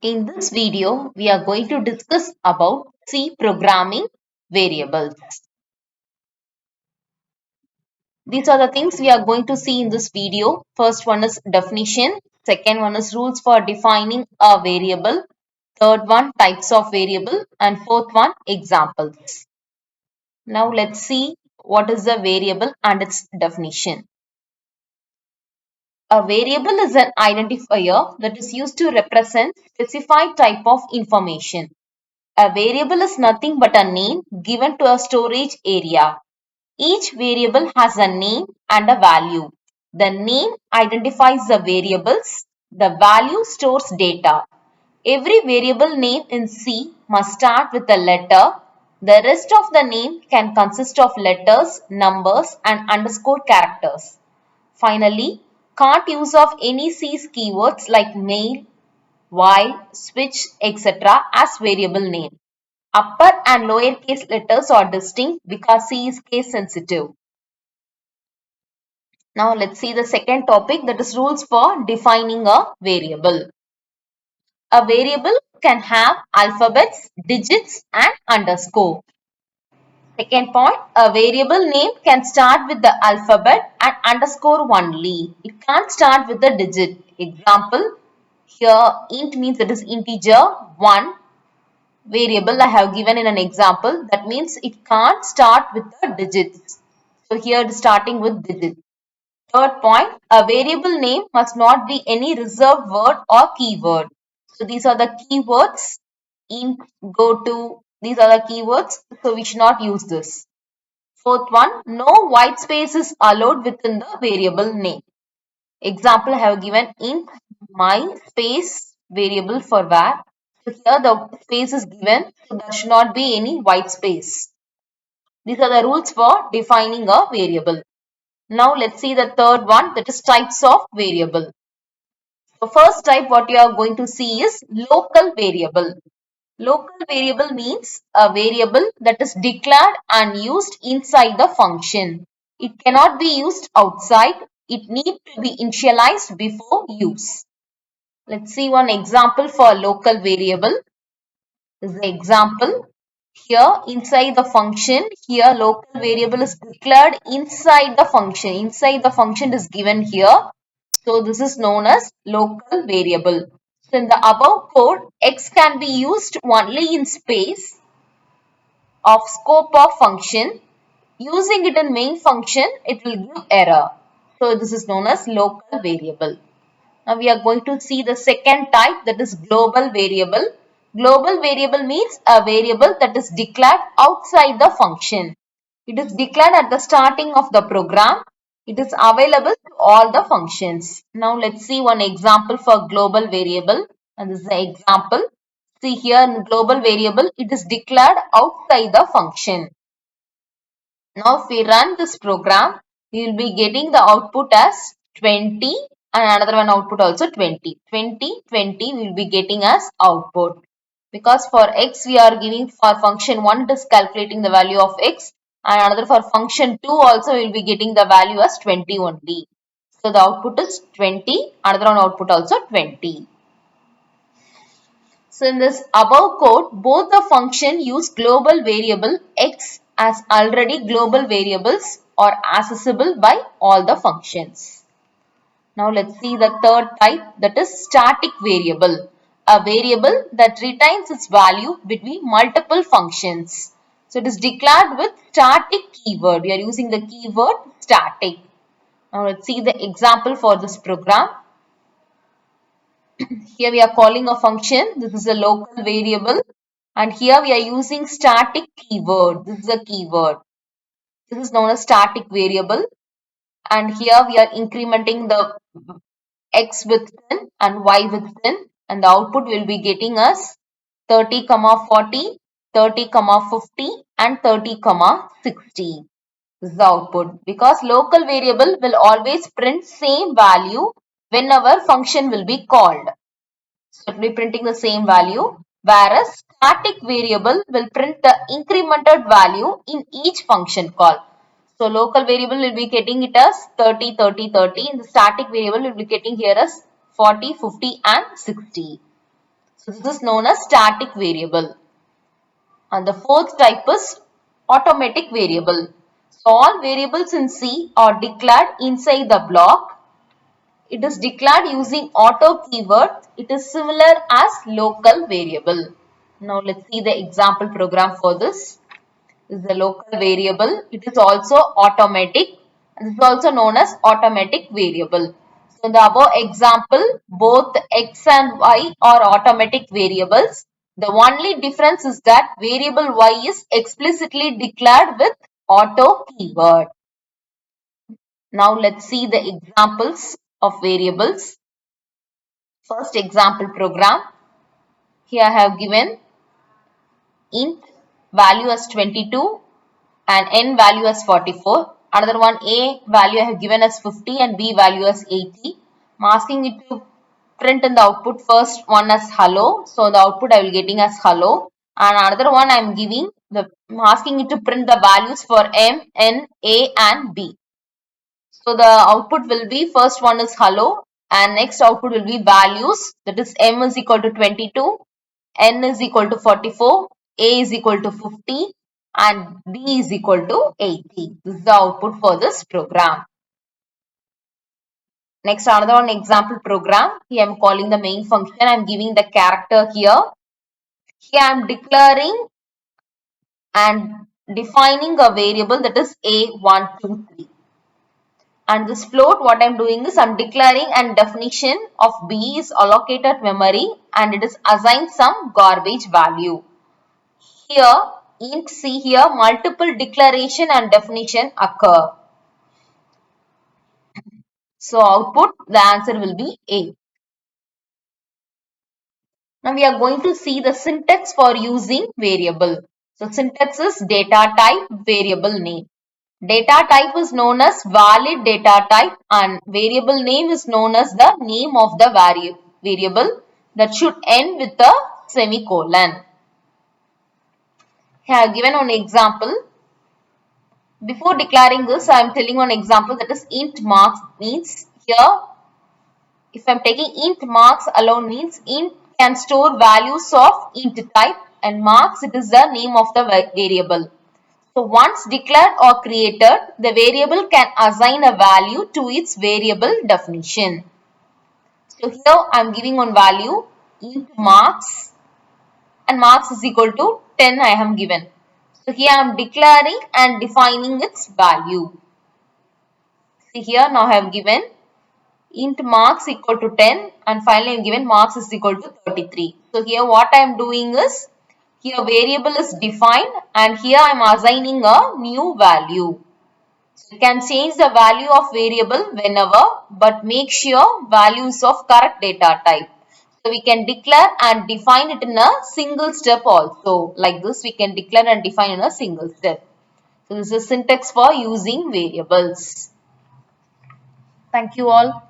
In this video, we are going to discuss about C programming variables. These are the things we are going to see in this video. First one is definition. Second one is rules for defining a variable. Third one, types of variable. And fourth one, examples. Now let's see what is a variable and its definition. A variable is an identifier that is used to represent specified type of information. A variable is nothing but a name given to a storage area. Each variable has a name and a value. The name identifies the variables. The value stores data. Every variable name in C must start with a letter. The rest of the name can consist of letters, numbers, and underscore characters. Finally, can't use of any C's keywords like mail, while, switch, etc. as variable name. Upper and lower case letters are distinct because C is case sensitive. Now let's see the second topic, that is rules for defining a variable. A variable can have alphabets, digits and underscore. Second point, a variable name can start with the alphabet and underscore only. It can't start with a digit. Example, here int means it is integer 1. Variable I have given in an example. That means it can't start with the digits. So here it is starting with digits. Third point, a variable name must not be any reserved word or keyword. So these are the keywords. Int, go to, these are the keywords. So we should not use this. Fourth one, no white space is allowed within the variable name. Example I have given int my space variable for var. So here the space is given, so there should not be any white space. These are the rules for defining a variable. Now let's see the third one, that is types of variable. So first type what you are going to see is local variable. Local variable means a variable that is declared and used inside the function. It cannot be used outside. It needs to be initialized before use. Let's see one example for local variable. This is the example. Here inside the function, here local variable is declared inside the function. Inside the function is given here. So this is known as local variable. So in the above code, x can be used only in space of scope of function. Using it in main function, it will give error. So this is known as local variable. Now we are going to see the second type, that is global variable. Global variable means a variable that is declared outside the function. It is declared at the starting of the program. It is available to all the functions. Now let's see one example for global variable. And this is the example. See here in global variable, it is declared outside the function. Now if we run this program, we will be getting the output as 20 and another one output also 20. 20, 20 we will be getting as output. Because for x we are giving for function 1 it is calculating the value of x, and another for function 2 also we will be getting the value as 20 only. So the output is 20, another one output also 20. So in this above code, both the function use global variable x as already global variables are accessible by all the functions. Now let's see the third type, that is static variable. A variable that retains its value between multiple functions. So it is declared with static keyword. We are using the keyword static. Now let's see the example for this program. Here we are calling a function. This is a local variable. And here we are using static keyword. This is a keyword. This is known as static variable. And here we are incrementing the x with 10 and y with 10. And the output will be getting us 30, 40, 30, 50 and 30, 60. This is the output. Because local variable will always print same value whenever function will be called. So it will be printing the same value, whereas static variable will print the incremented value in each function call. So local variable will be getting it as 30, 30, 30. And the static variable will be getting here as 40, 50 and 60. So this is known as static variable. And the fourth type is automatic variable. So all variables in C are declared inside the block. It is declared using auto keyword. It is similar as local variable. Now let's see the example program for this. This is the local variable. It is also automatic. And this is also known as automatic variable. So in the above example, both x and y are automatic variables. The only difference is that variable y is explicitly declared with auto keyword. Now let's see the examples of variables. First example program. Here I have given int value as 22 and n value as 44. Another one, a value I have given as 50 and b value as 80. I'm asking it to print in the output first one as hello. So the output I will getting as hello. And another one I am giving I'm asking it to print the values for m, n, a and b. So the output will be first one is hello and next output will be values, that is m is equal to 22, n is equal to 44, a is equal to 50 and b is equal to 80. This is the output for this program. Next another one example program. Here I am calling the main function. I am giving the character here. Here I am declaring and defining a variable, that is a123. And this float, what I am doing is I am declaring and definition of b is allocated memory and it is assigned some garbage value. Here int C, here multiple declaration and definition occur. So output, the answer will be A. Now we are going to see the syntax for using variable. So syntax is data type, variable name. Data type is known as valid data type and variable name is known as the name of the variable that should end with a semicolon. Here I have given one example. Before declaring this, I am telling one example, that is int marks means here if I am taking int marks alone means int can store values of int type and marks, it is the name of the variable. So once declared or created, the variable can assign a value to its variable definition. So here I am giving one value int marks and marks is equal to 10 I am given. So here I am declaring and defining its value. See here now I have given int marks equal to 10 and finally I am given marks is equal to 33. So here what I am doing is, here variable is defined and here I am assigning a new value. So you can change the value of variable whenever, but make sure values of correct data type. So we can declare and define it in a single step also. Like this we can declare and define in a single step. So this is syntax for using variables. Thank you all.